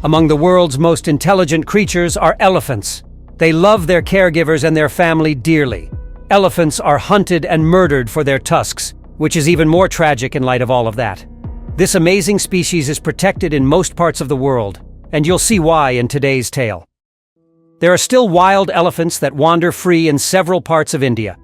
Among the world's most intelligent creatures are elephants. They love their caregivers and their family dearly. Elephants are hunted and murdered for their tusks, which is even more tragic in light of all of that. This amazing species is protected in most parts of the world, and you'll see why in today's tale. There are still wild elephants that wander free in several parts of India.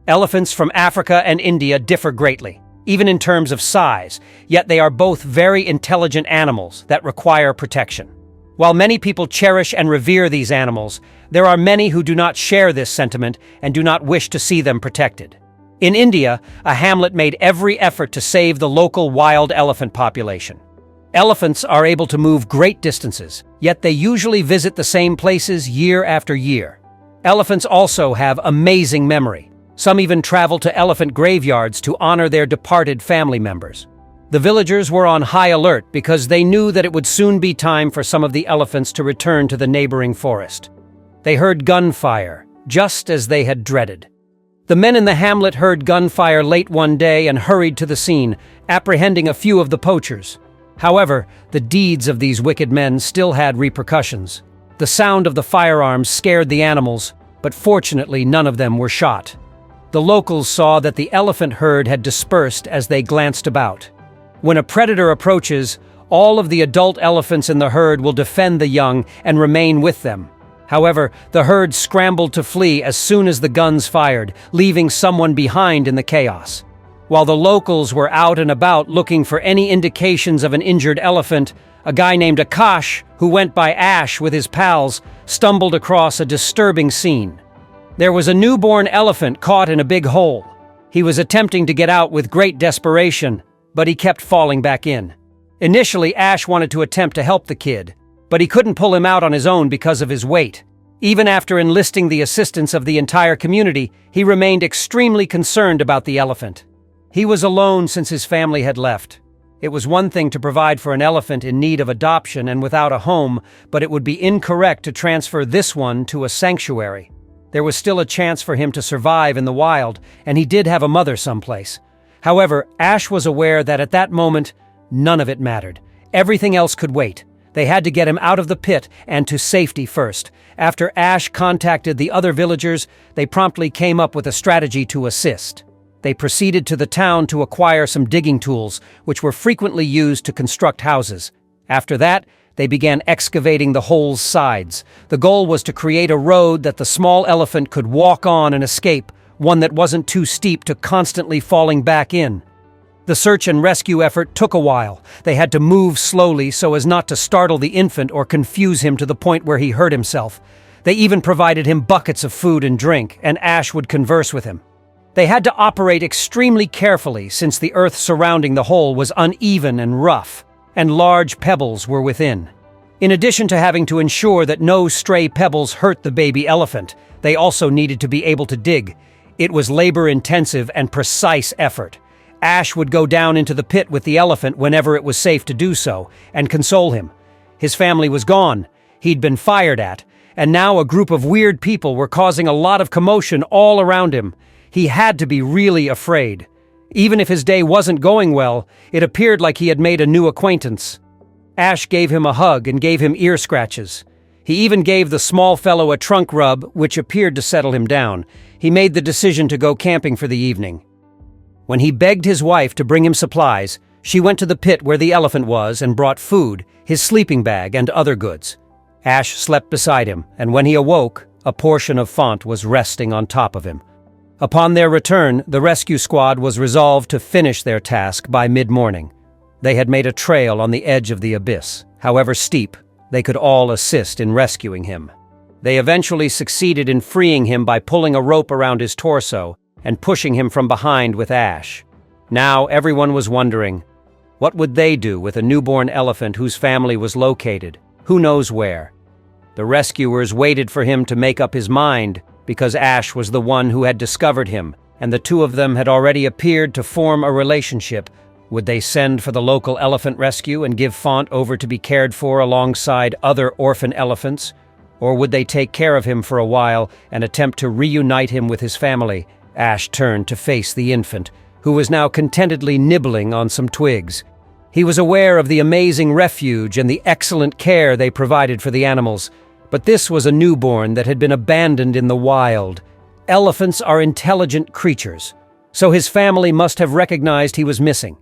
Elephants from Africa and India differ greatly, even in terms of size, yet they are both very intelligent animals that require protection. While many people cherish and revere these animals, there are many who do not share this sentiment and do not wish to see them protected. In India, a hamlet made every effort to save the local wild elephant population. Elephants are able to move great distances, yet they usually visit the same places year after year. Elephants also have amazing memory. Some even travel to elephant graveyards to honor their departed family members. The villagers were on high alert because they knew that it would soon be time for some of the elephants to return to the neighboring forest. They heard gunfire, just as they had dreaded. The men in the hamlet heard gunfire late one day and hurried to the scene, apprehending a few of the poachers. However, the deeds of these wicked men still had repercussions. The sound of the firearms scared the animals, but fortunately none of them were shot. The locals saw that the elephant herd had dispersed as they glanced about. When a predator approaches, all of the adult elephants in the herd will defend the young and remain with them. However, the herd scrambled to flee as soon as the guns fired, leaving someone behind in the chaos. While the locals were out and about looking for any indications of an injured elephant, a guy named Akash, who went by Ash with his pals, stumbled across a disturbing scene. There was a newborn elephant caught in a big hole. He was attempting to get out with great desperation, but he kept falling back in. Initially, Ash wanted to attempt to help the kid, but he couldn't pull him out on his own because of his weight. Even after enlisting the assistance of the entire community, he remained extremely concerned about the elephant. He was alone since his family had left. It was one thing to provide for an elephant in need of adoption and without a home, but it would be incorrect to transfer this one to a sanctuary. There was still a chance for him to survive in the wild, and he did have a mother someplace. However, Ash was aware that at that moment, none of it mattered. Everything else could wait. They had to get him out of the pit and to safety first. After Ash contacted the other villagers, they promptly came up with a strategy to assist. They proceeded to the town to acquire some digging tools, which were frequently used to construct houses. After that, they began excavating the hole's sides. The goal was to create a road that the small elephant could walk on and escape, one that wasn't too steep to constantly falling back in. The search and rescue effort took a while. They had to move slowly so as not to startle the infant or confuse him to the point where he hurt himself. They even provided him buckets of food and drink, and Ash would converse with him. They had to operate extremely carefully since the earth surrounding the hole was uneven and rough, and large pebbles were within. In addition to having to ensure that no stray pebbles hurt the baby elephant, they also needed to be able to dig. It was labor-intensive and precise effort. Ash would go down into the pit with the elephant whenever it was safe to do so, and console him. His family was gone. He'd been fired at, and now a group of weird people were causing a lot of commotion all around him. He had to be really afraid. Even if his day wasn't going well, it appeared like he had made a new acquaintance. Ash gave him a hug and gave him ear scratches. He even gave the small fellow a trunk rub, which appeared to settle him down. He made the decision to go camping for the evening. When he begged his wife to bring him supplies, she went to the pit where the elephant was and brought food, his sleeping bag, and other goods. Ash slept beside him, and when he awoke, a portion of Font was resting on top of him. Upon their return, the rescue squad was resolved to finish their task by mid-morning. They had made a trail on the edge of the abyss. However steep, they could all assist in rescuing him. They eventually succeeded in freeing him by pulling a rope around his torso and pushing him from behind with Ash. Now everyone was wondering, what would they do with a newborn elephant whose family was located, who knows where? The rescuers waited for him to make up his mind, because Ash was the one who had discovered him, and the two of them had already appeared to form a relationship. Would they send for the local elephant rescue and give Font over to be cared for alongside other orphan elephants? Or would they take care of him for a while and attempt to reunite him with his family? Ash turned to face the infant, who was now contentedly nibbling on some twigs. He was aware of the amazing refuge and the excellent care they provided for the animals, but this was a newborn that had been abandoned in the wild. Elephants are intelligent creatures, so his family must have recognized he was missing.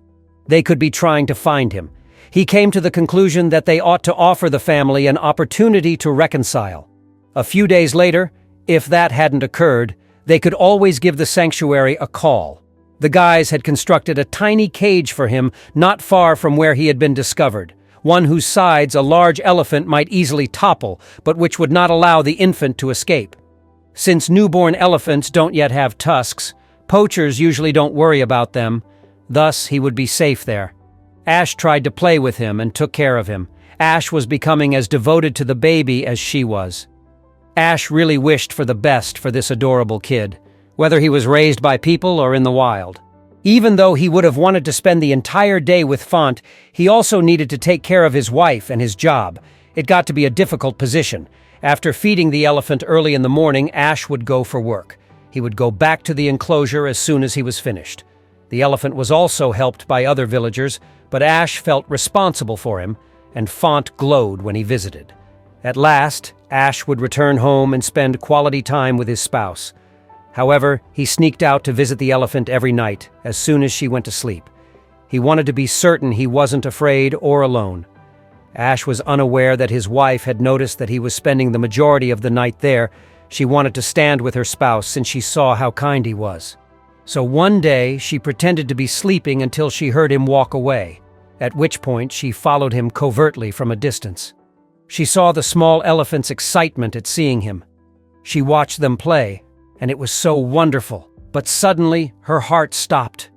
They could be trying to find him. He came to the conclusion that they ought to offer the family an opportunity to reconcile. A few days later, if that hadn't occurred, they could always give the sanctuary a call. The guys had constructed a tiny cage for him not far from where he had been discovered, one whose sides a large elephant might easily topple, but which would not allow the infant to escape. Since newborn elephants don't yet have tusks, poachers usually don't worry about them, thus he would be safe there. Ash tried to play with him and took care of him. Ash was becoming as devoted to the baby as she was. Ash really wished for the best for this adorable kid, whether he was raised by people or in the wild. Even though he would have wanted to spend the entire day with Font, he also needed to take care of his wife and his job. It got to be a difficult position. After feeding the elephant early in the morning, Ash would go for work. He would go back to the enclosure as soon as he was finished. The elephant was also helped by other villagers, but Ash felt responsible for him, and Font glowed when he visited. At last, Ash would return home and spend quality time with his spouse. However, he sneaked out to visit the elephant every night, as soon as she went to sleep. He wanted to be certain he wasn't afraid or alone. Ash was unaware that his wife had noticed that he was spending the majority of the night there. She wanted to stand with her spouse since she saw how kind he was. So one day, she pretended to be sleeping until she heard him walk away, at which point she followed him covertly from a distance. She saw the small elephant's excitement at seeing him. She watched them play, and it was so wonderful, but suddenly her heart stopped.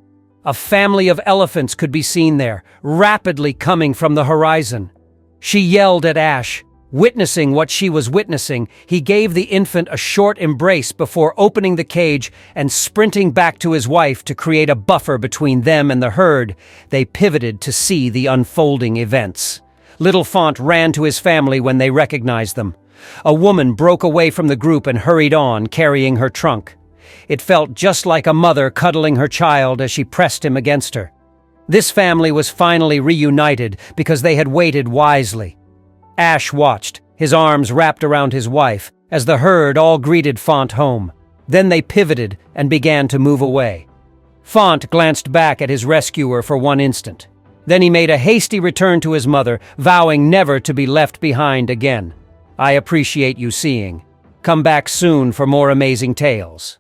A family of elephants could be seen there, rapidly coming from the horizon. She yelled at Ash. Witnessing what she was witnessing, he gave the infant a short embrace before opening the cage and sprinting back to his wife to create a buffer between them and the herd. They pivoted to see the unfolding events. Little Font ran to his family when they recognized them. A woman broke away from the group and hurried on, carrying her trunk. It felt just like a mother cuddling her child as she pressed him against her. This family was finally reunited because they had waited wisely. Ash watched, his arms wrapped around his wife, as the herd all greeted Font home. Then they pivoted and began to move away. Font glanced back at his rescuer for one instant. Then he made a hasty return to his mother, vowing never to be left behind again. I appreciate you seeing. Come back soon for more amazing tales.